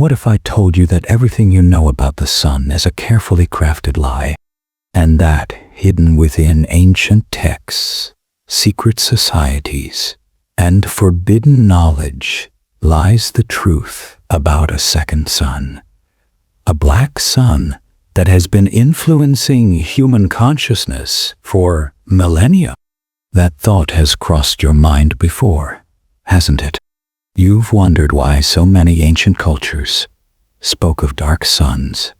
What if I told you that everything you know about the sun is a carefully crafted lie, and that, hidden within ancient texts, secret societies, and forbidden knowledge, lies the truth about a second sun? A black sun that has been influencing human consciousness for millennia. That thought has crossed your mind before, hasn't it? You've wondered why so many ancient cultures spoke of dark suns,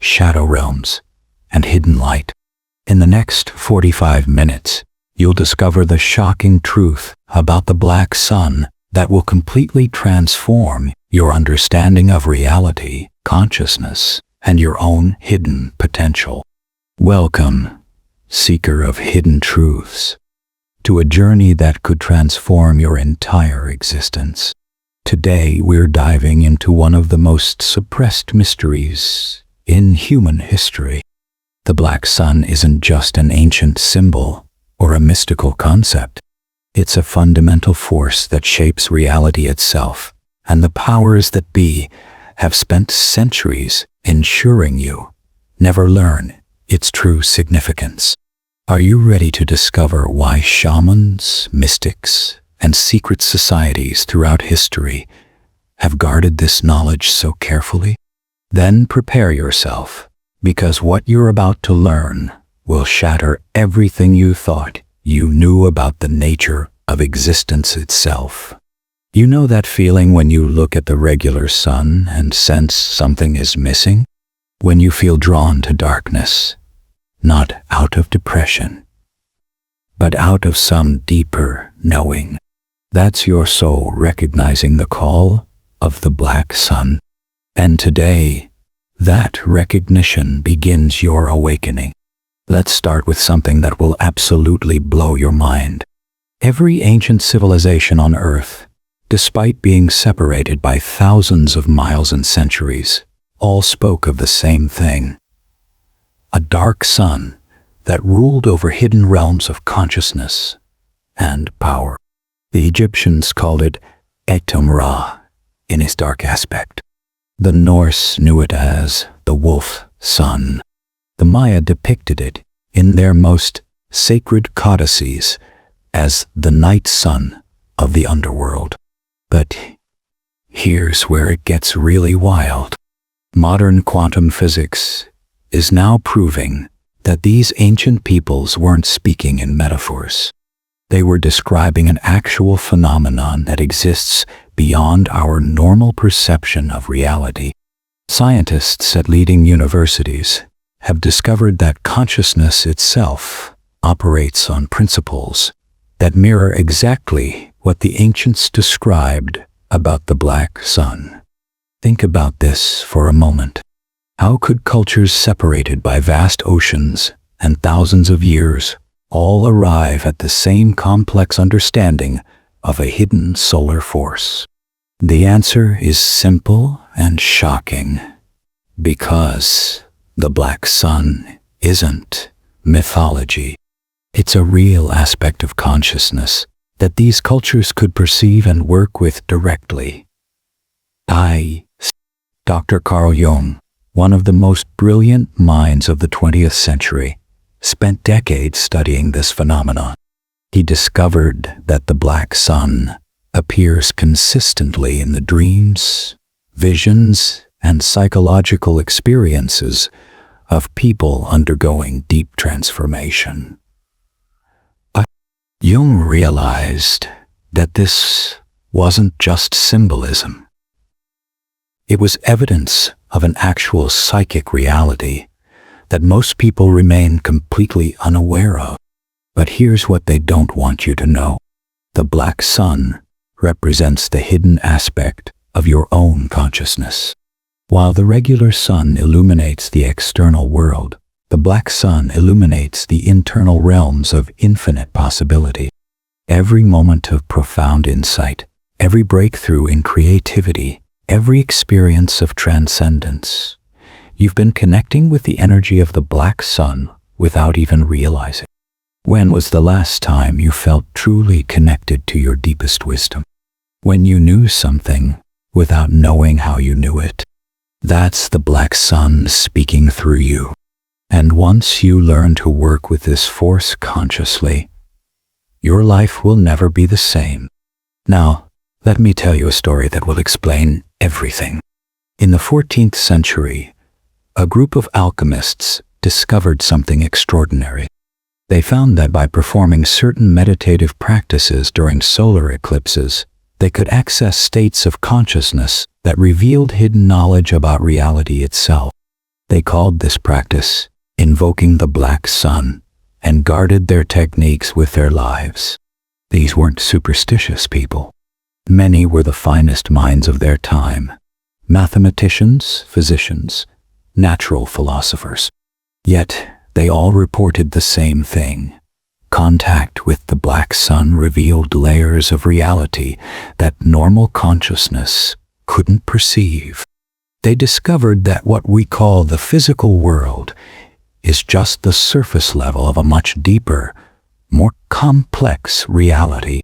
shadow realms, and hidden light. In the next 45 minutes, you'll discover the shocking truth about the black sun that will completely transform your understanding of reality, consciousness, and your own hidden potential. Welcome, seeker of hidden truths, to a journey that could transform your entire existence. Today, we're diving into one of the most suppressed mysteries in human history. The black sun isn't just an ancient symbol or a mystical concept. It's a fundamental force that shapes reality itself, and the powers that be have spent centuries ensuring you never learn its true significance. Are you ready to discover why shamans, mystics, and secret societies throughout history have guarded this knowledge so carefully? Then prepare yourself, because what you're about to learn will shatter everything you thought you knew about the nature of existence itself. You know that feeling when you look at the regular sun and sense something is missing? When you feel drawn to darkness, not out of depression, but out of some deeper knowing. That's your soul recognizing the call of the black sun. And today, that recognition begins your awakening. Let's start with something that will absolutely blow your mind. Every ancient civilization on Earth, despite being separated by thousands of miles and centuries, all spoke of the same thing. A dark sun that ruled over hidden realms of consciousness and power. The Egyptians called it Atum-Ra in its dark aspect. The Norse knew it as the Wolf Sun. The Maya depicted it in their most sacred codices as the night sun of the underworld. But here's where it gets really wild. Modern quantum physics is now proving that these ancient peoples weren't speaking in metaphors. They were describing an actual phenomenon that exists beyond our normal perception of reality. Scientists at leading universities have discovered that consciousness itself operates on principles that mirror exactly what the ancients described about the black sun. Think about this for a moment. How could cultures separated by vast oceans and thousands of years all arrive at the same complex understanding of a hidden solar force? The answer is simple and shocking. Because the black sun isn't mythology. It's a real aspect of consciousness that these cultures could perceive and work with directly. Dr. Carl Jung, one of the most brilliant minds of the 20th century, spent decades studying this phenomenon. He discovered that the black sun appears consistently in the dreams, visions, and psychological experiences of people undergoing deep transformation. But Jung realized that this wasn't just symbolism. It was evidence of an actual psychic reality that most people remain completely unaware of. But here's what they don't want you to know. The black sun represents the hidden aspect of your own consciousness. While the regular sun illuminates the external world, the black sun illuminates the internal realms of infinite possibility. Every moment of profound insight, every breakthrough in creativity, every experience of transcendence, you've been connecting with the energy of the black sun without even realizing. When was the last time you felt truly connected to your deepest wisdom? When you knew something without knowing how you knew it. That's the black sun speaking through you. And once you learn to work with this force consciously, your life will never be the same. Now, let me tell you a story that will explain everything. In the 14th century, a group of alchemists discovered something extraordinary. They found that by performing certain meditative practices during solar eclipses, they could access states of consciousness that revealed hidden knowledge about reality itself. They called this practice invoking the black sun and guarded their techniques with their lives. These weren't superstitious people. Many were the finest minds of their time: mathematicians, physicians, natural philosophers. Yet they all reported the same thing. Contact with the black sun revealed layers of reality that normal consciousness couldn't perceive. They discovered that what we call the physical world is just the surface level of a much deeper, more complex reality.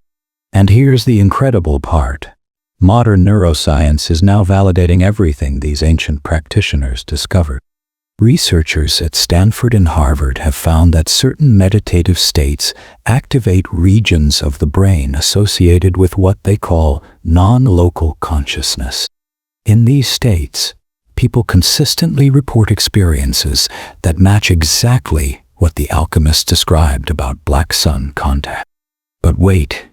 And here's the incredible part. Modern neuroscience is now validating everything these ancient practitioners discovered. Researchers at Stanford and Harvard have found that certain meditative states activate regions of the brain associated with what they call non-local consciousness. In these states, people consistently report experiences that match exactly what the alchemists described about black sun contact. But wait,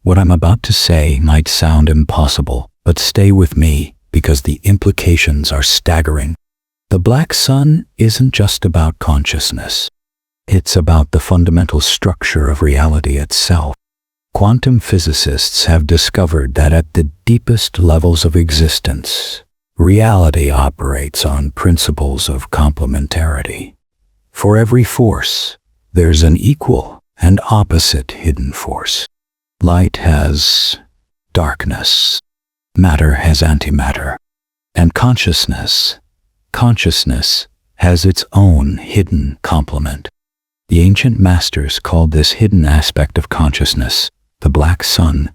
what I'm about to say might sound impossible, but stay with me because the implications are staggering. The black sun isn't just about consciousness. It's about the fundamental structure of reality itself. Quantum physicists have discovered that at the deepest levels of existence, reality operates on principles of complementarity. For every force, there's an equal and opposite hidden force. Light has darkness, matter has antimatter, and consciousness has its own hidden complement. The ancient masters called this hidden aspect of consciousness the black sun,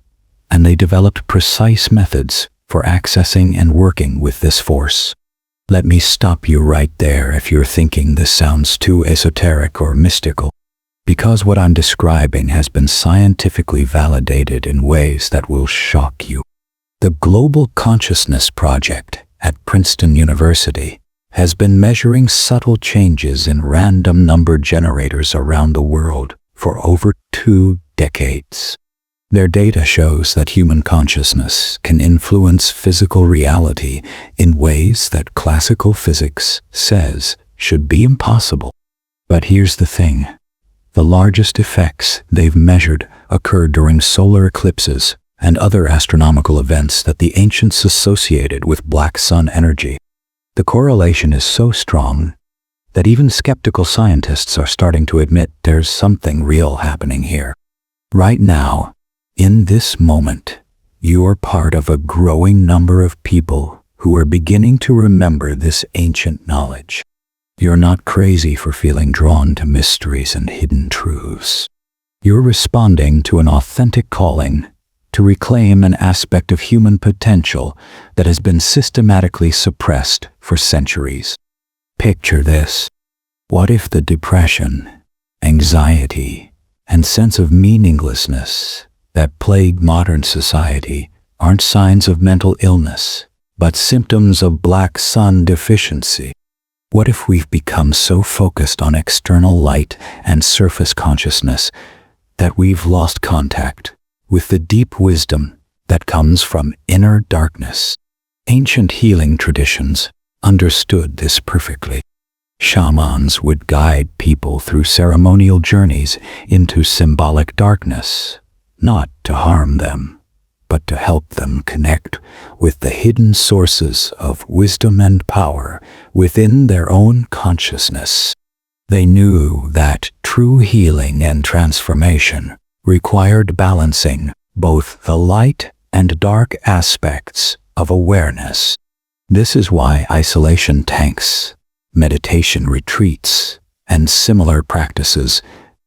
and they developed precise methods for accessing and working with this force. Let me stop you right there if you're thinking this sounds too esoteric or mystical, because what I'm describing has been scientifically validated in ways that will shock you. The Global Consciousness Project at Princeton University has been measuring subtle changes in random number generators around the world for over 2 decades. Their data shows that human consciousness can influence physical reality in ways that classical physics says should be impossible. But here's the thing. The largest effects they've measured occur during solar eclipses and other astronomical events that the ancients associated with black sun energy. The correlation is so strong that even skeptical scientists are starting to admit there's something real happening here. Right now, in this moment, you are part of a growing number of people who are beginning to remember this ancient knowledge. You're not crazy for feeling drawn to mysteries and hidden truths. You're responding to an authentic calling to reclaim an aspect of human potential that has been systematically suppressed for centuries. Picture this. What if the depression, anxiety, and sense of meaninglessness that plague modern society aren't signs of mental illness, but symptoms of black sun deficiency? What if we've become so focused on external light and surface consciousness that we've lost contact with the deep wisdom that comes from inner darkness? Ancient healing traditions understood this perfectly. Shamans would guide people through ceremonial journeys into symbolic darkness, not to harm them, but to help them connect with the hidden sources of wisdom and power within their own consciousness. They knew that true healing and transformation required balancing both the light and dark aspects of awareness. This is why isolation tanks, meditation retreats, and similar practices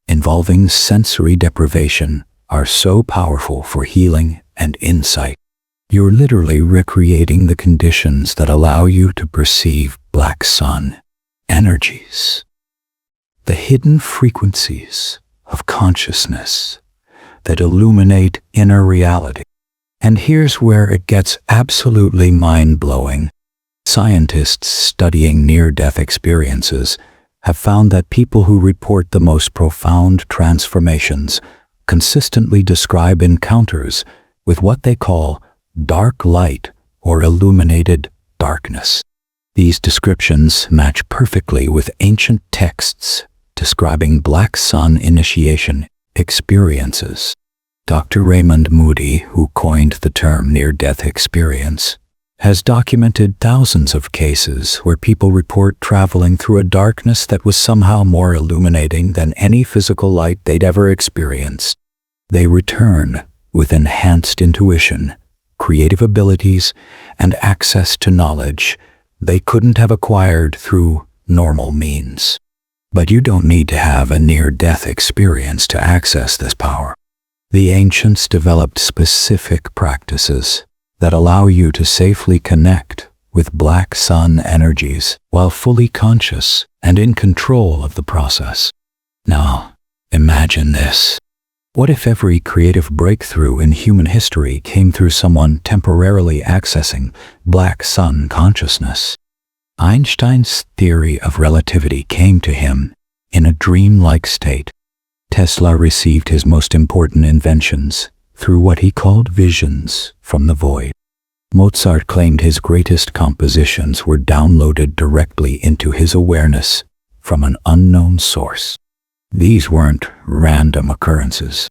involving sensory deprivation are so powerful for healing and insight. You're literally recreating the conditions that allow you to perceive black sun energies, the hidden frequencies of consciousness that illuminate inner reality. And here's where it gets absolutely mind-blowing. Scientists studying near-death experiences have found that people who report the most profound transformations consistently describe encounters with what they call dark light or illuminated darkness. These descriptions match perfectly with ancient texts describing black sun initiation experiences. Dr. Raymond Moody, who coined the term near-death experience, has documented thousands of cases where people report traveling through a darkness that was somehow more illuminating than any physical light they'd ever experienced. They return with enhanced intuition, creative abilities, and access to knowledge they couldn't have acquired through normal means. But you don't need to have a near-death experience to access this power. The ancients developed specific practices that allow you to safely connect with black sun energies while fully conscious and in control of the process. Now, imagine this. What if every creative breakthrough in human history came through someone temporarily accessing black sun consciousness? Einstein's theory of relativity came to him in a dreamlike state. Tesla received his most important inventions through what he called visions from the void. Mozart claimed his greatest compositions were downloaded directly into his awareness from an unknown source. These weren't random occurrences.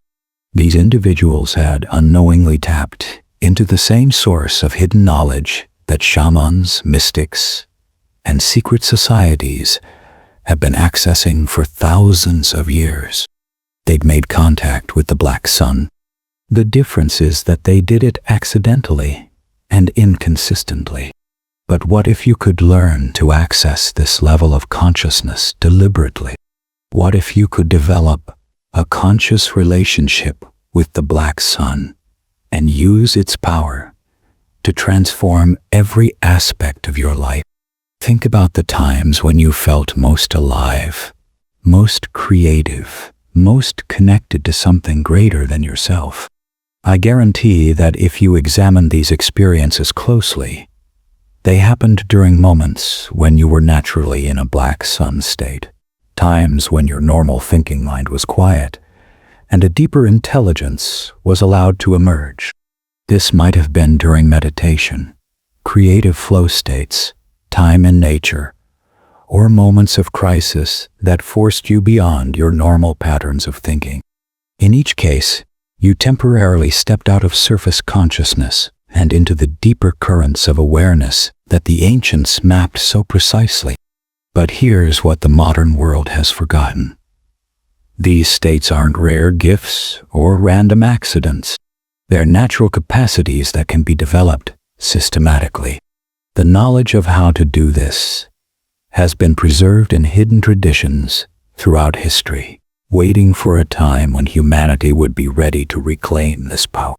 These individuals had unknowingly tapped into the same source of hidden knowledge that shamans, mystics, and secret societies have been accessing for thousands of years. They'd made contact with the black sun. The difference is that they did it accidentally and inconsistently. But what if you could learn to access this level of consciousness deliberately? What if you could develop a conscious relationship with the black sun and use its power to transform every aspect of your life? Think about the times when you felt most alive, most creative, most connected to something greater than yourself. I guarantee that if you examine these experiences closely, they happened during moments when you were naturally in a black sun state, times when your normal thinking mind was quiet, and a deeper intelligence was allowed to emerge. This might have been during meditation, creative flow states, time in nature, or moments of crisis that forced you beyond your normal patterns of thinking. In each case, you temporarily stepped out of surface consciousness and into the deeper currents of awareness that the ancients mapped so precisely. But here's what the modern world has forgotten. These states aren't rare gifts or random accidents. They're natural capacities that can be developed systematically. The knowledge of how to do this has been preserved in hidden traditions throughout history, waiting for a time when humanity would be ready to reclaim this power.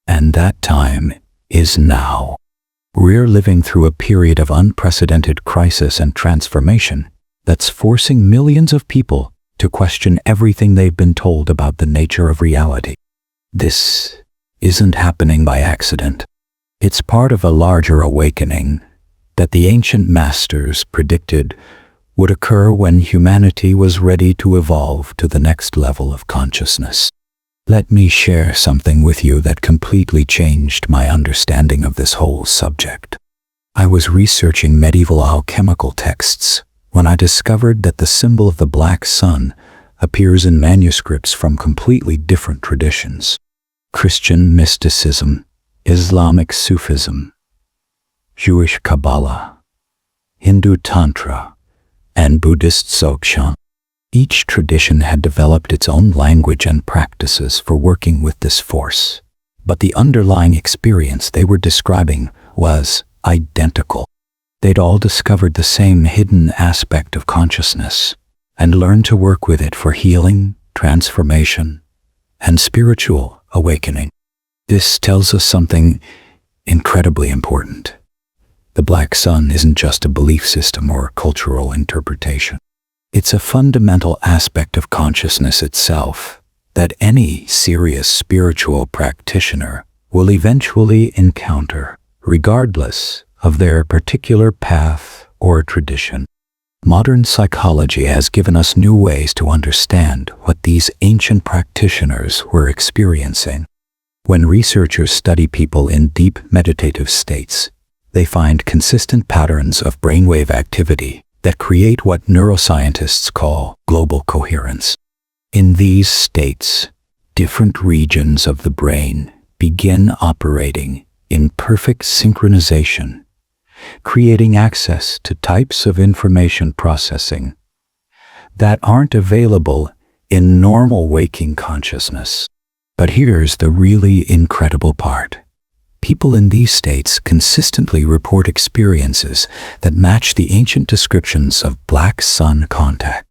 And that time is now. We're living through a period of unprecedented crisis and transformation that's forcing millions of people to question everything they've been told about the nature of reality. This isn't happening by accident. It's part of a larger awakening that the ancient masters predicted would occur when humanity was ready to evolve to the next level of consciousness. Let me share something with you that completely changed my understanding of this whole subject. I was researching medieval alchemical texts when I discovered that the symbol of the black sun appears in manuscripts from completely different traditions: Christian mysticism, Islamic Sufism, Jewish Kabbalah, Hindu Tantra, and Buddhist Dzogchen. Each tradition had developed its own language and practices for working with this force, but the underlying experience they were describing was identical. They'd all discovered the same hidden aspect of consciousness and learned to work with it for healing, transformation, and spiritual awakening. This tells us something incredibly important. The black sun isn't just a belief system or a cultural interpretation. It's a fundamental aspect of consciousness itself that any serious spiritual practitioner will eventually encounter, regardless of their particular path or tradition. Modern psychology has given us new ways to understand what these ancient practitioners were experiencing. When researchers study people in deep meditative states, they find consistent patterns of brainwave activity that create what neuroscientists call global coherence. In these states, different regions of the brain begin operating in perfect synchronization, creating access to types of information processing that aren't available in normal waking consciousness. But here's the really incredible part. People in these states consistently report experiences that match the ancient descriptions of black sun contact.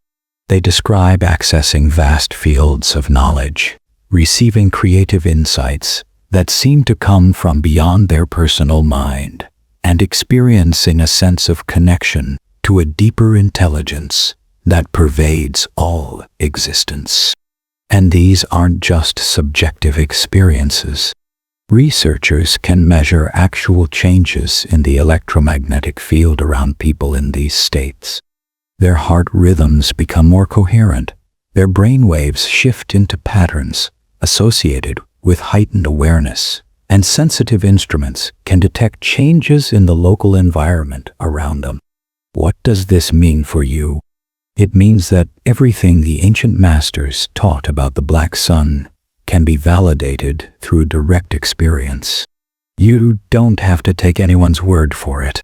They describe accessing vast fields of knowledge, receiving creative insights that seem to come from beyond their personal mind, and experiencing a sense of connection to a deeper intelligence that pervades all existence. And these aren't just subjective experiences. Researchers can measure actual changes in the electromagnetic field around people in these states. Their heart rhythms become more coherent. Their brain waves shift into patterns associated with heightened awareness, and sensitive instruments can detect changes in the local environment around them. What does this mean for you? It means that everything the ancient masters taught about the black sun can be validated through direct experience. You don't have to take anyone's word for it.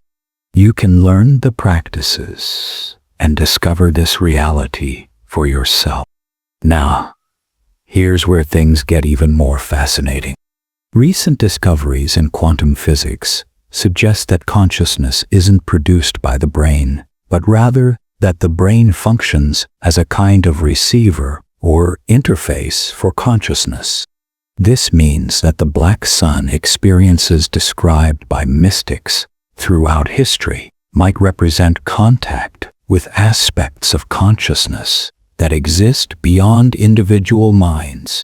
You can learn the practices and discover this reality for yourself. Now, here's where things get even more fascinating. Recent discoveries in quantum physics suggest that consciousness isn't produced by the brain, but rather that the brain functions as a kind of receiver or interface for consciousness. This means that the black sun experiences described by mystics throughout history might represent contact with aspects of consciousness that exist beyond individual minds.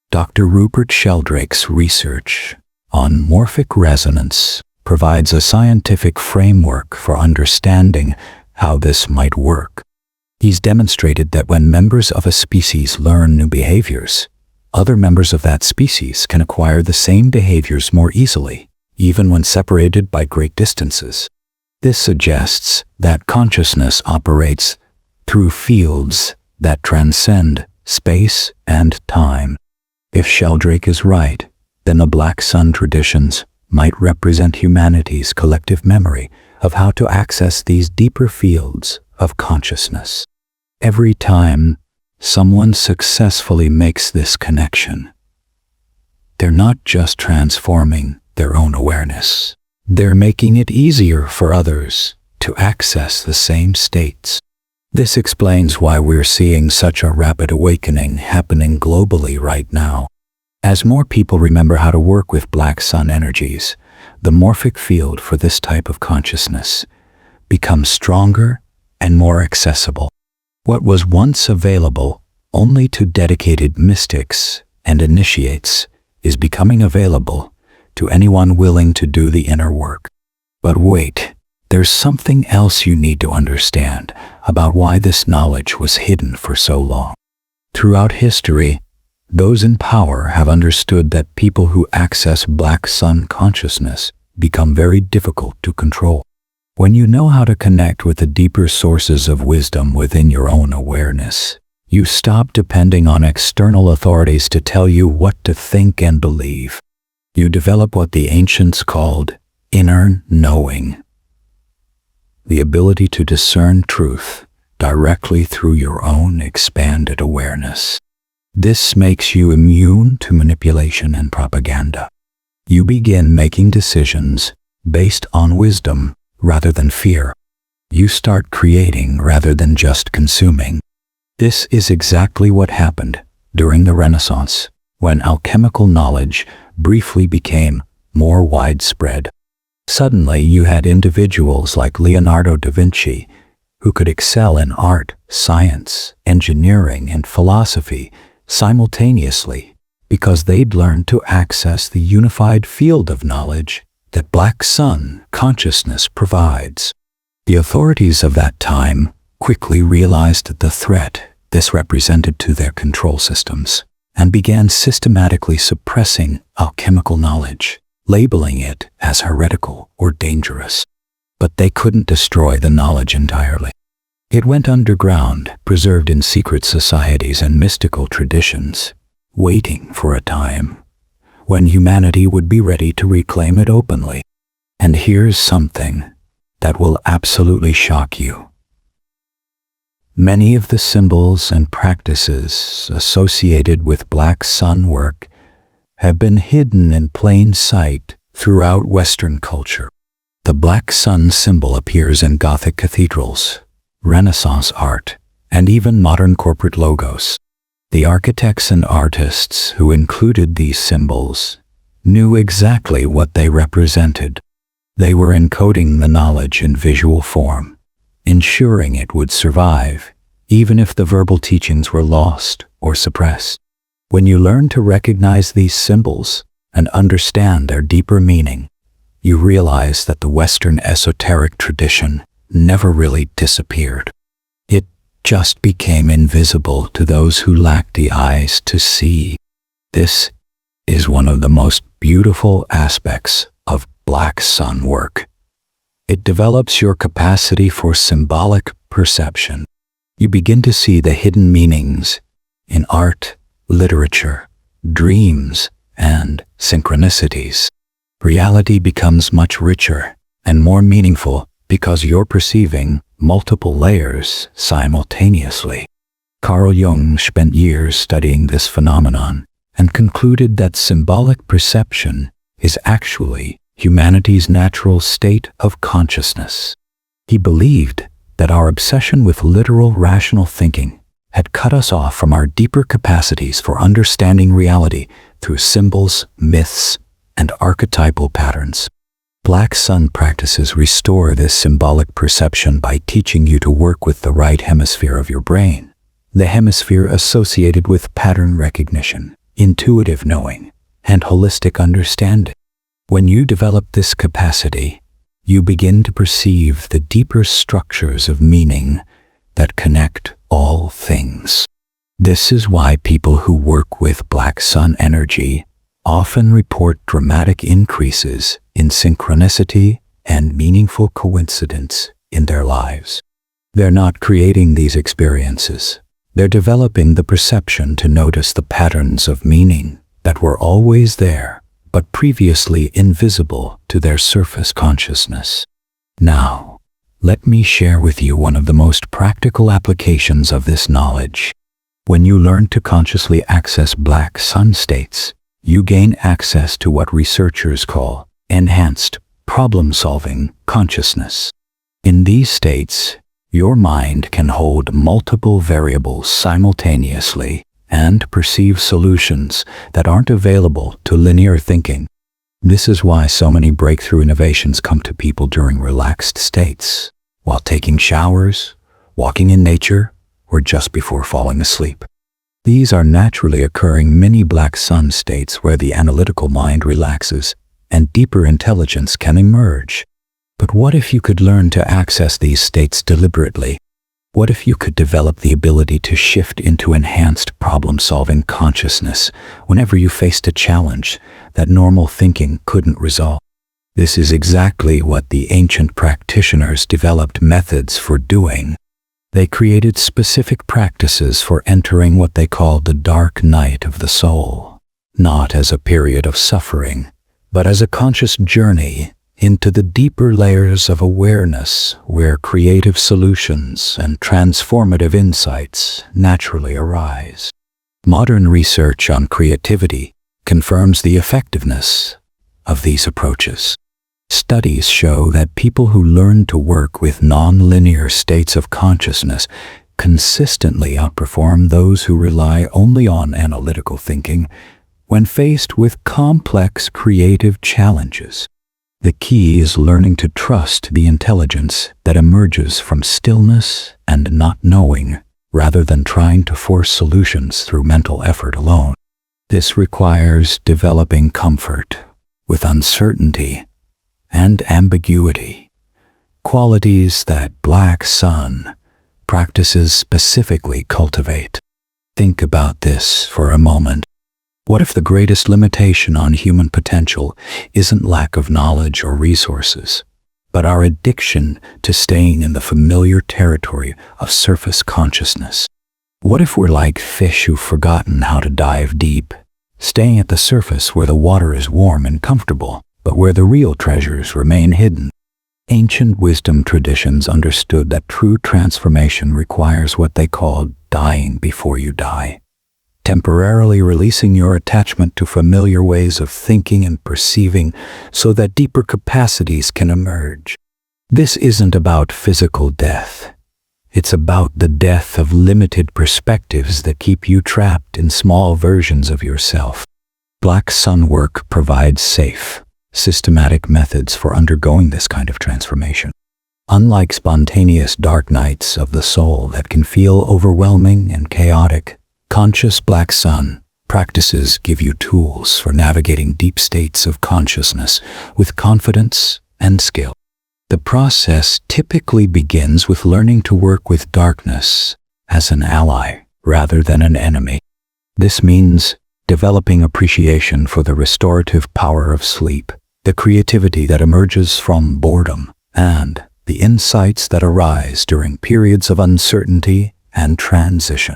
Dr. Rupert Sheldrake's research on morphic resonance provides a scientific framework for understanding how this might work. He's demonstrated that when members of a species learn new behaviors, other members of that species can acquire the same behaviors more easily, even when separated by great distances. This suggests that consciousness operates through fields that transcend space and time. If Sheldrake is right, then the black sun traditions might represent humanity's collective memory of how to access these deeper fields of consciousness. Every time someone successfully makes this connection, they're not just transforming their own awareness. They're making it easier for others to access the same states. This explains why we're seeing such a rapid awakening happening globally right now. As more people remember how to work with black sun energies, the morphic field for this type of consciousness becomes stronger and more accessible. What was once available only to dedicated mystics and initiates is becoming available to anyone willing to do the inner work. But wait, there's something else you need to understand about why this knowledge was hidden for so long. Throughout history, those in power have understood that people who access black sun consciousness become very difficult to control. When you know how to connect with the deeper sources of wisdom within your own awareness, you stop depending on external authorities to tell you what to think and believe. You develop what the ancients called inner knowing, the ability to discern truth directly through your own expanded awareness. This makes you immune to manipulation and propaganda. You begin making decisions based on wisdom rather than fear. You start creating rather than just consuming. This is exactly what happened during the Renaissance, when alchemical knowledge briefly became more widespread. Suddenly you had individuals like Leonardo da Vinci who could excel in art, science, engineering, and philosophy simultaneously because they'd learned to access the unified field of knowledge that Black Sun consciousness provides. The authorities of that time quickly realized the threat this represented to their control systems and began systematically suppressing alchemical knowledge, labeling it as heretical or dangerous. But they couldn't destroy the knowledge entirely. It went underground, preserved in secret societies and mystical traditions, waiting for a time when humanity would be ready to reclaim it openly. And here's something that will absolutely shock you. Many of the symbols and practices associated with Black Sun work have been hidden in plain sight throughout Western culture. The Black Sun symbol appears in Gothic cathedrals, Renaissance art, and even modern corporate logos. The architects and artists who included these symbols knew exactly what they represented. They were encoding the knowledge in visual form, ensuring it would survive, even if the verbal teachings were lost or suppressed. When you learn to recognize these symbols and understand their deeper meaning, you realize that the Western esoteric tradition never really disappeared. It just became invisible to those who lacked the eyes to see. This is one of the most beautiful aspects of Black Sun work. It develops your capacity for symbolic perception. You begin to see the hidden meanings in art, literature, dreams, and synchronicities. Reality becomes much richer and more meaningful because you're perceiving multiple layers simultaneously. Carl Jung spent years studying this phenomenon and concluded that symbolic perception is actually humanity's natural state of consciousness. He believed that our obsession with literal rational thinking had cut us off from our deeper capacities for understanding reality through symbols, myths, and archetypal patterns. Black Sun practices restore this symbolic perception by teaching you to work with the right hemisphere of your brain, the hemisphere associated with pattern recognition, intuitive knowing, and holistic understanding. When you develop this capacity, you begin to perceive the deeper structures of meaning that connect all things. This is why people who work with Black Sun energy often report dramatic increases in synchronicity and meaningful coincidence in their lives. They're not creating these experiences. They're developing the perception to notice the patterns of meaning that were always there, but previously invisible to their surface consciousness. Now, let me share with you one of the most practical applications of this knowledge. When you learn to consciously access Black Sun states, you gain access to what researchers call enhanced problem-solving consciousness. In these states, your mind can hold multiple variables simultaneously and perceive solutions that aren't available to linear thinking. This is why so many breakthrough innovations come to people during relaxed states, while taking showers, walking in nature, or just before falling asleep. These are naturally occurring mini Black Sun states where the analytical mind relaxes and deeper intelligence can emerge. But what if you could learn to access these states deliberately? What if you could develop the ability to shift into enhanced problem-solving consciousness whenever you faced a challenge that normal thinking couldn't resolve? This is exactly what the ancient practitioners developed methods for doing. They created specific practices for entering what they called the dark night of the soul, not as a period of suffering, but as a conscious journey into the deeper layers of awareness where creative solutions and transformative insights naturally arise. Modern research on creativity confirms the effectiveness of these approaches. Studies show that people who learn to work with non-linear states of consciousness consistently outperform those who rely only on analytical thinking when faced with complex creative challenges. The key is learning to trust the intelligence that emerges from stillness and not knowing, rather than trying to force solutions through mental effort alone. This requires developing comfort with uncertainty and ambiguity, qualities that Black Sun practices specifically cultivate. Think about this for a moment. What if the greatest limitation on human potential isn't lack of knowledge or resources, but our addiction to staying in the familiar territory of surface consciousness? What if we're like fish who've forgotten how to dive deep, staying at the surface where the water is warm and comfortable, but where the real treasures remain hidden? Ancient wisdom traditions understood that true transformation requires what they called dying before you die, temporarily releasing your attachment to familiar ways of thinking and perceiving so that deeper capacities can emerge. This isn't about physical death. It's about the death of limited perspectives that keep you trapped in small versions of yourself. Black Sun work provides safe, systematic methods for undergoing this kind of transformation. Unlike spontaneous dark nights of the soul that can feel overwhelming and chaotic, conscious Black Sun practices give you tools for navigating deep states of consciousness with confidence and skill. The process typically begins with learning to work with darkness as an ally rather than an enemy. This means developing appreciation for the restorative power of sleep, the creativity that emerges from boredom, and the insights that arise during periods of uncertainty and transition.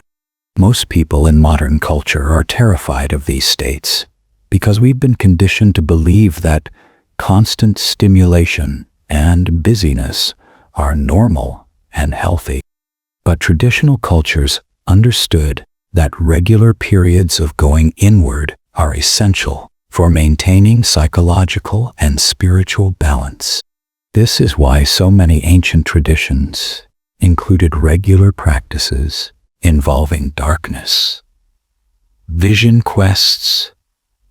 Most people in modern culture are terrified of these states because we've been conditioned to believe that constant stimulation and busyness are normal and healthy. But traditional cultures understood that regular periods of going inward are essential for maintaining psychological and spiritual balance. This is why so many ancient traditions included regular practices involving darkness, vision quests,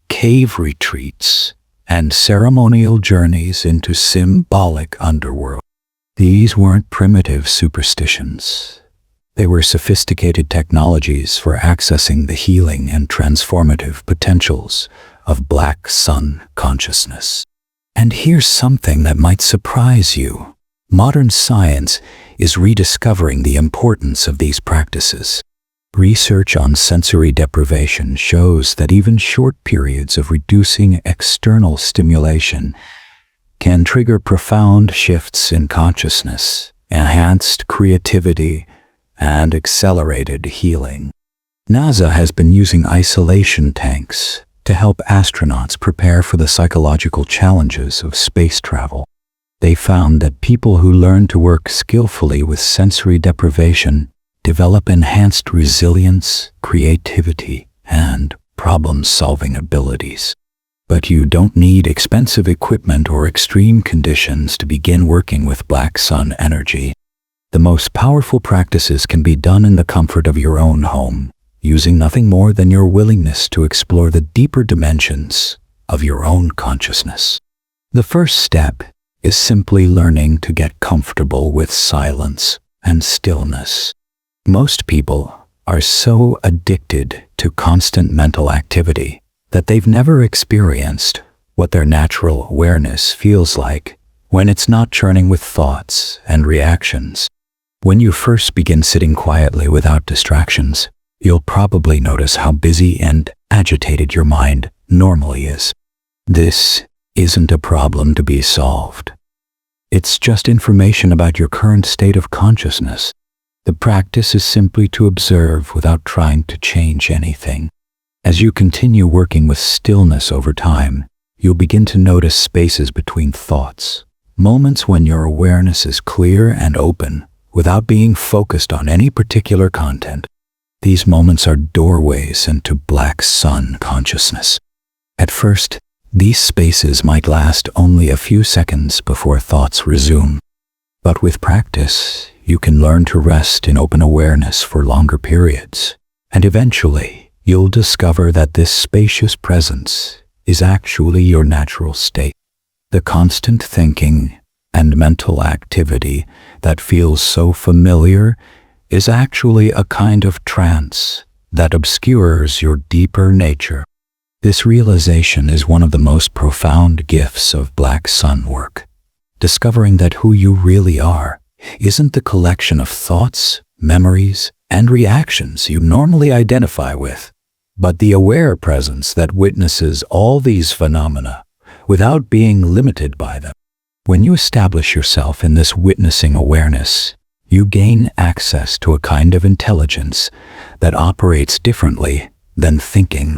cave retreats, and ceremonial journeys into symbolic underworld. These weren't primitive superstitions. They were sophisticated technologies for accessing the healing and transformative potentials of Black Sun consciousness. And here's something that might surprise you. Modern science is rediscovering the importance of these practices. Research on sensory deprivation shows that even short periods of reducing external stimulation can trigger profound shifts in consciousness, enhanced creativity, and accelerated healing. NASA has been using isolation tanks to help astronauts prepare for the psychological challenges of space travel. They found that people who learn to work skillfully with sensory deprivation develop enhanced resilience, creativity, and problem-solving abilities. But you don't need expensive equipment or extreme conditions to begin working with Black Sun energy. The most powerful practices can be done in the comfort of your own home, using nothing more than your willingness to explore the deeper dimensions of your own consciousness. The first step is simply learning to get comfortable with silence and stillness. Most people are so addicted to constant mental activity that they've never experienced what their natural awareness feels like when it's not churning with thoughts and reactions. When you first begin sitting quietly without distractions, you'll probably notice how busy and agitated your mind normally is. This isn't a problem to be solved. It's just information about your current state of consciousness. The practice is simply to observe without trying to change anything. As you continue working with stillness over time, you'll begin to notice spaces between thoughts, moments when your awareness is clear and open without being focused on any particular content. These moments are doorways into Black Sun consciousness. At first, these spaces might last only a few seconds before thoughts resume. But with practice, you can learn to rest in open awareness for longer periods, and eventually, you'll discover that this spacious presence is actually your natural state. The constant thinking and mental activity that feels so familiar is actually a kind of trance that obscures your deeper nature. This realization is one of the most profound gifts of Black Sun work. Discovering that who you really are isn't the collection of thoughts, memories, and reactions you normally identify with, but the aware presence that witnesses all these phenomena without being limited by them. When you establish yourself in this witnessing awareness, you gain access to a kind of intelligence that operates differently than thinking.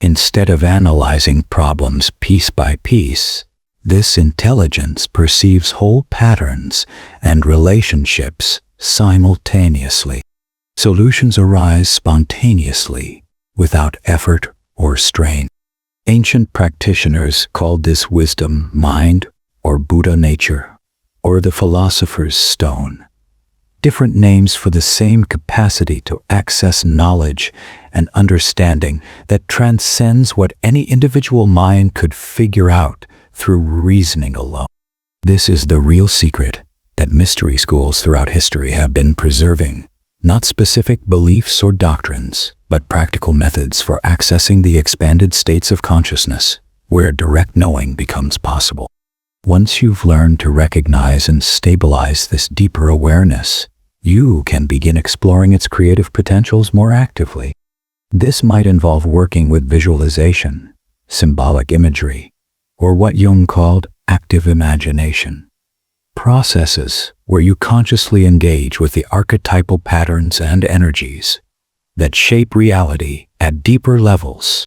Instead of analyzing problems piece by piece, this intelligence perceives whole patterns and relationships simultaneously. Solutions arise spontaneously, without effort or strain. Ancient practitioners called this wisdom mind, or Buddha nature, or the philosopher's stone. Different names for the same capacity to access knowledge and understanding that transcends what any individual mind could figure out through reasoning alone. This is the real secret that mystery schools throughout history have been preserving, not specific beliefs or doctrines, but practical methods for accessing the expanded states of consciousness, where direct knowing becomes possible. Once you've learned to recognize and stabilize this deeper awareness, you can begin exploring its creative potentials more actively. This might involve working with visualization, symbolic imagery, or what Jung called active imagination. Processes where you consciously engage with the archetypal patterns and energies that shape reality at deeper levels.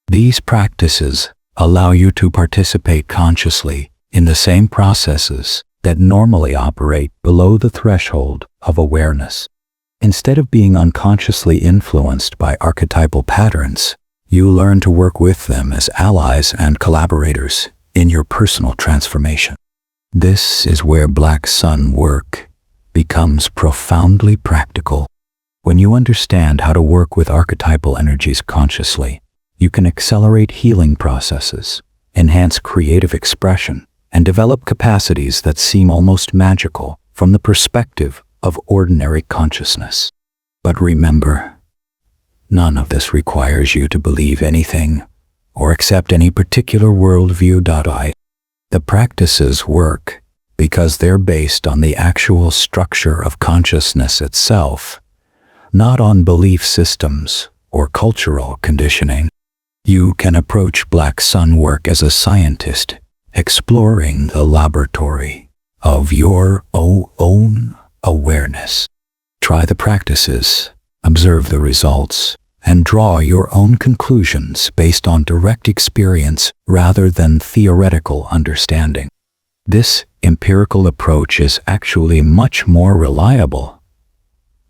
These practices allow you to participate consciously in the same processes that normally operate below the threshold of awareness. Instead of being unconsciously influenced by archetypal patterns, you learn to work with them as allies and collaborators in your personal transformation. This is where Black Sun work becomes profoundly practical. When you understand how to work with archetypal energies consciously, you can accelerate healing processes, enhance creative expression, and develop capacities that seem almost magical from the perspective of ordinary consciousness. But remember, none of this requires you to believe anything or accept any particular worldview. The practices work because they're based on the actual structure of consciousness itself, not on belief systems or cultural conditioning. You can approach Black Sun work as a scientist, exploring the laboratory of your own awareness. Try the practices, observe the results, and draw your own conclusions based on direct experience rather than theoretical understanding. This empirical approach is actually much more reliable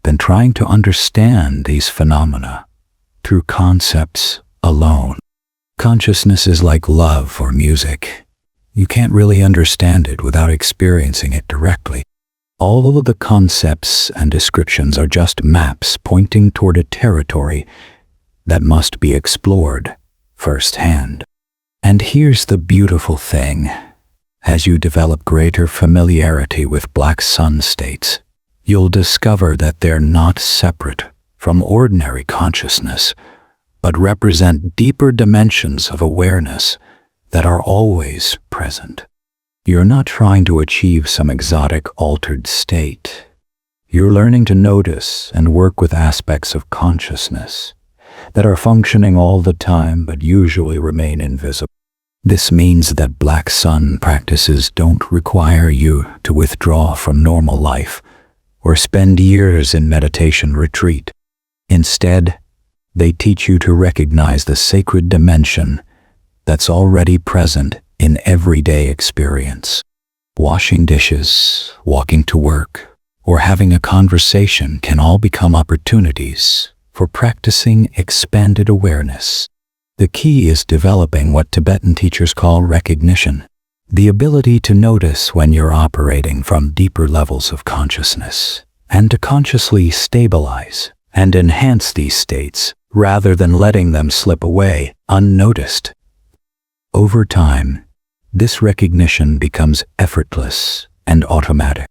than trying to understand these phenomena through concepts alone. Consciousness is like love or music. You can't really understand it without experiencing it directly. All of the concepts and descriptions are just maps pointing toward a territory that must be explored firsthand. And here's the beautiful thing. As you develop greater familiarity with Black Sun states, you'll discover that they're not separate from ordinary consciousness, but represent deeper dimensions of awareness that are always present. You're not trying to achieve some exotic altered state. You're learning to notice and work with aspects of consciousness that are functioning all the time but usually remain invisible. This means that Black Sun practices don't require you to withdraw from normal life or spend years in meditation retreat. Instead, they teach you to recognize the sacred dimension that's already present in everyday experience. Washing dishes, walking to work, or having a conversation can all become opportunities for practicing expanded awareness. The key is developing what Tibetan teachers call recognition, the ability to notice when you're operating from deeper levels of consciousness, and to consciously stabilize and enhance these states rather than letting them slip away unnoticed. Over time, this recognition becomes effortless and automatic.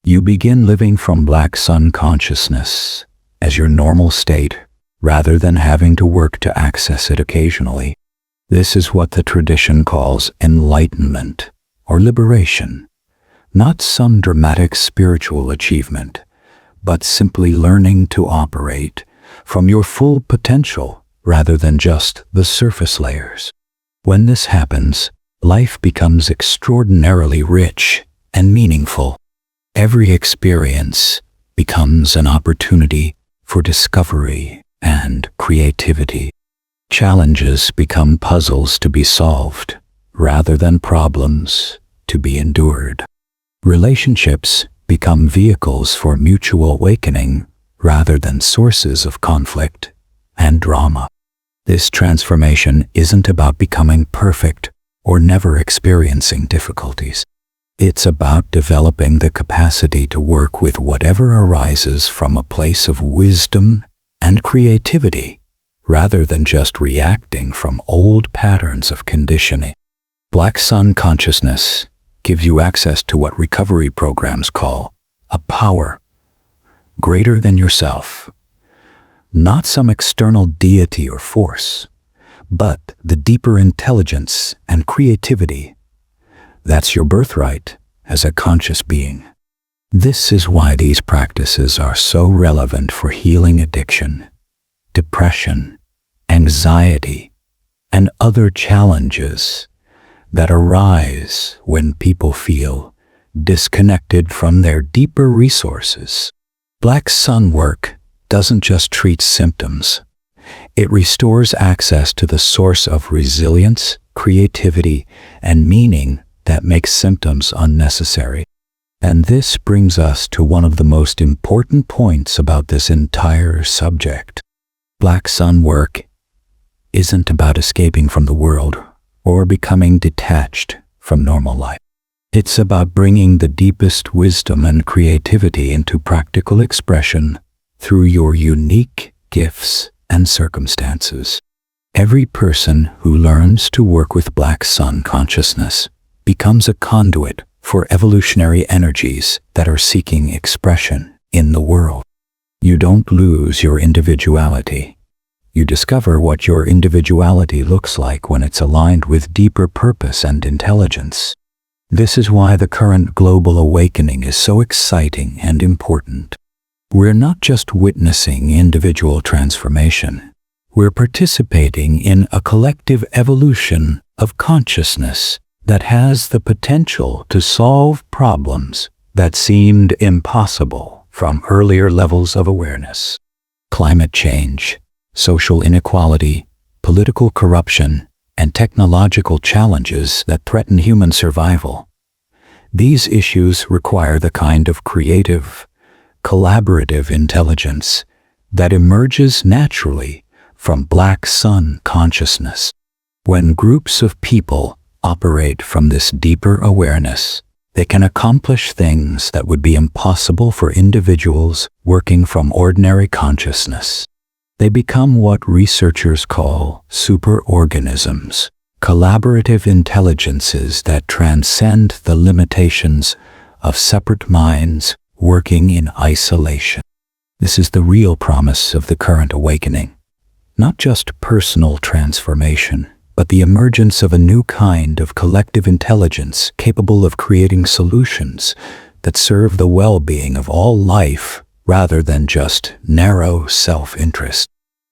You begin living from black sun consciousness as your normal state, rather than having to work to access it occasionally. This is what the tradition calls enlightenment or liberation, not some dramatic spiritual achievement, but simply learning to operate from your full potential rather than just the surface layers. When this happens, life becomes extraordinarily rich and meaningful. Every experience becomes an opportunity for discovery and creativity. Challenges become puzzles to be solved rather than problems to be endured. Relationships become vehicles for mutual awakening rather than sources of conflict and drama. This transformation isn't about becoming perfect or never experiencing difficulties. It's about developing the capacity to work with whatever arises from a place of wisdom and creativity, rather than just reacting from old patterns of conditioning. Black sun consciousness gives you access to what recovery programs call a power greater than yourself. Not some external deity or force, but the deeper intelligence and creativity that's your birthright as a conscious being. This is why these practices are so relevant for healing addiction, depression, anxiety, and other challenges that arise when people feel disconnected from their deeper resources. Black sun work doesn't just treat symptoms. It restores access to the source of resilience, creativity, and meaning that makes symptoms unnecessary. And this brings us to one of the most important points about this entire subject. Black sun work isn't about escaping from the world or becoming detached from normal life. It's about bringing the deepest wisdom and creativity into practical expression through your unique gifts and circumstances. Every person who learns to work with black sun consciousness becomes a conduit for evolutionary energies that are seeking expression in the world. You don't lose your individuality. You discover what your individuality looks like when it's aligned with deeper purpose and intelligence. This is why the current global awakening is so exciting and important. We're not just witnessing individual transformation. We're participating in a collective evolution of consciousness that has the potential to solve problems that seemed impossible from earlier levels of awareness. Climate change, social inequality, political corruption, and technological challenges that threaten human survival. These issues require the kind of creative, collaborative intelligence that emerges naturally from black sun consciousness. When groups of people operate from this deeper awareness, they can accomplish things that would be impossible for individuals working from ordinary consciousness. They become what researchers call superorganisms, collaborative intelligences that transcend the limitations of separate minds working in isolation. This is the real promise of the current awakening. Not just personal transformation, but the emergence of a new kind of collective intelligence capable of creating solutions that serve the well-being of all life rather than just narrow self-interest.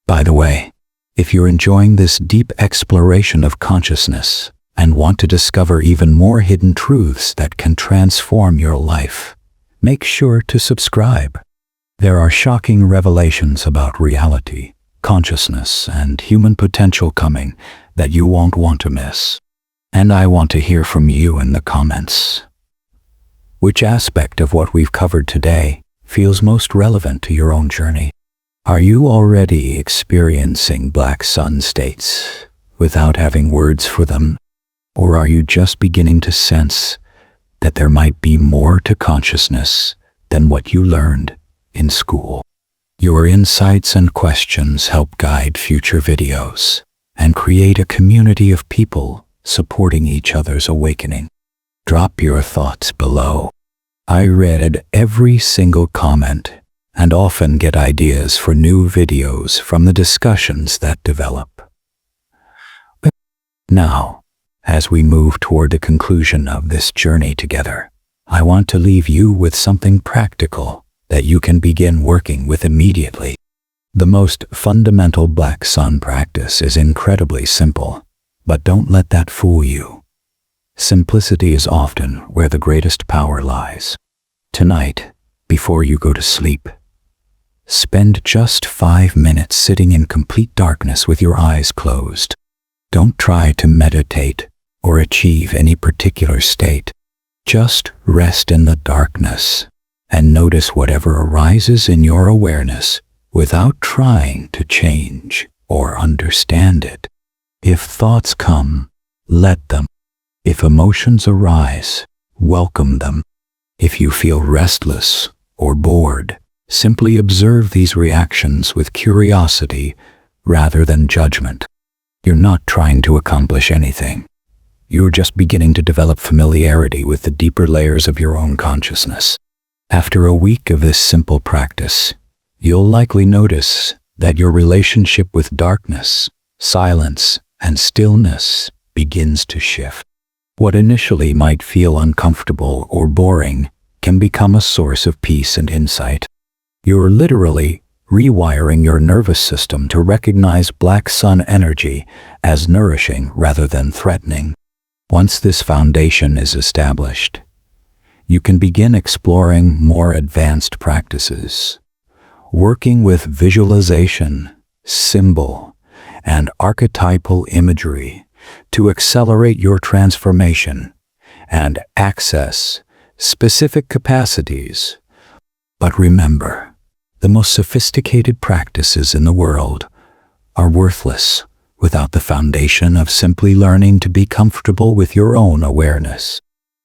By the way, if you're enjoying this deep exploration of consciousness and want to discover even more hidden truths that can transform your life, make sure to subscribe. There are shocking revelations about reality, consciousness, and human potential coming that you won't want to miss. And I want to hear from you in the comments. Which aspect of what we've covered today feels most relevant to your own journey? Are you already experiencing black sun states without having words for them? Or are you just beginning to sense that there might be more to consciousness than what you learned in school? Your insights and questions help guide future videos and create a community of people supporting each other's awakening. Drop your thoughts below. I read every single comment and often get ideas for new videos from the discussions that develop. Now, as we move toward the conclusion of this journey together, I want to leave you with something practical that you can begin working with immediately. The most fundamental Black Sun practice is incredibly simple, but don't let that fool you. Simplicity is often where the greatest power lies. Tonight, before you go to sleep, spend just 5 minutes sitting in complete darkness with your eyes closed. Don't try to meditate or achieve any particular state. Just rest in the darkness and notice whatever arises in your awareness without trying to change or understand it. If thoughts come, let them. If emotions arise, welcome them. If you feel restless or bored, simply observe these reactions with curiosity rather than judgment. You're not trying to accomplish anything. You're just beginning to develop familiarity with the deeper layers of your own consciousness. After a week of this simple practice, you'll likely notice that your relationship with darkness, silence, and stillness begins to shift. What initially might feel uncomfortable or boring can become a source of peace and insight. You're literally rewiring your nervous system to recognize Black Sun energy as nourishing rather than threatening. Once this foundation is established, you can begin exploring more advanced practices, working with visualization, symbol, and archetypal imagery to accelerate your transformation and access specific capacities. But remember, the most sophisticated practices in the world are worthless without the foundation of simply learning to be comfortable with your own awareness.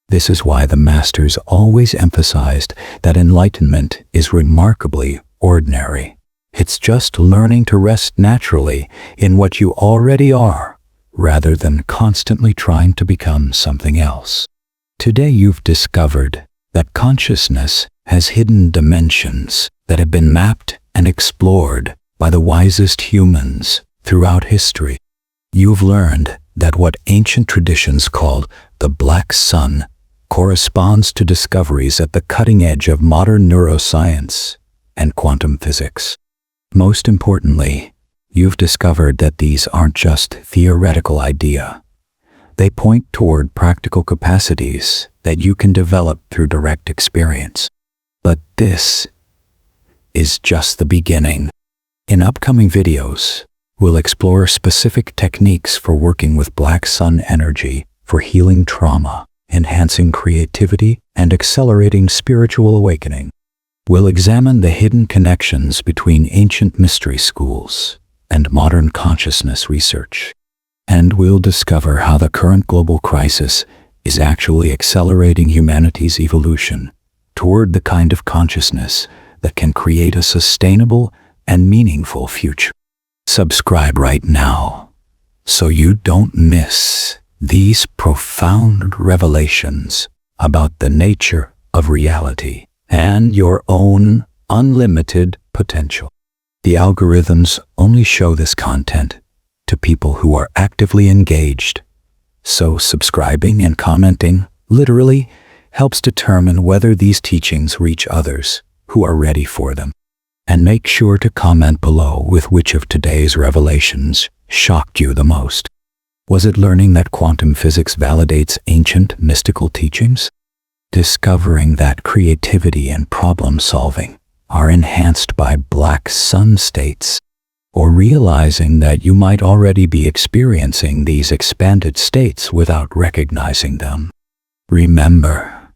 This is why the masters always emphasized that enlightenment is remarkably ordinary. It's just learning to rest naturally in what you already are, rather than constantly trying to become something else. Today you've discovered that consciousness has hidden dimensions that have been mapped and explored by the wisest humans throughout history. You've learned that what ancient traditions called the Black Sun corresponds to discoveries at the cutting edge of modern neuroscience and quantum physics. Most importantly, you've discovered that these aren't just theoretical ideas. They point toward practical capacities that you can develop through direct experience. But this is just the beginning. In upcoming videos, we'll explore specific techniques for working with Black Sun energy for healing trauma, enhancing creativity, and accelerating spiritual awakening. We'll examine the hidden connections between ancient mystery schools and modern consciousness research. And we'll discover how the current global crisis is actually accelerating humanity's evolution toward the kind of consciousness that can create a sustainable and meaningful future. Subscribe right now so you don't miss these profound revelations about the nature of reality and your own unlimited potential. The algorithms only show this content to people who are actively engaged, so subscribing and commenting literally helps determine whether these teachings reach others who are ready for them. And make sure to comment below with which of today's revelations shocked you the most. Was it learning that quantum physics validates ancient mystical teachings? Discovering that creativity and problem solving are enhanced by Black Sun states? Or realizing that you might already be experiencing these expanded states without recognizing them? Remember,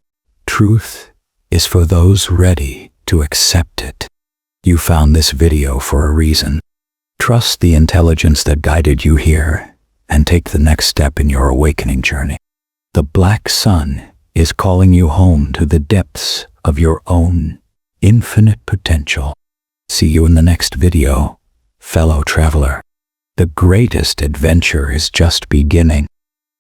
truth is for those ready to accept it. You found this video for a reason. Trust the intelligence that guided you here and take the next step in your awakening journey. The Black Sun is calling you home to the depths of your own infinite potential. See you in the next video, fellow traveler. The greatest adventure is just beginning.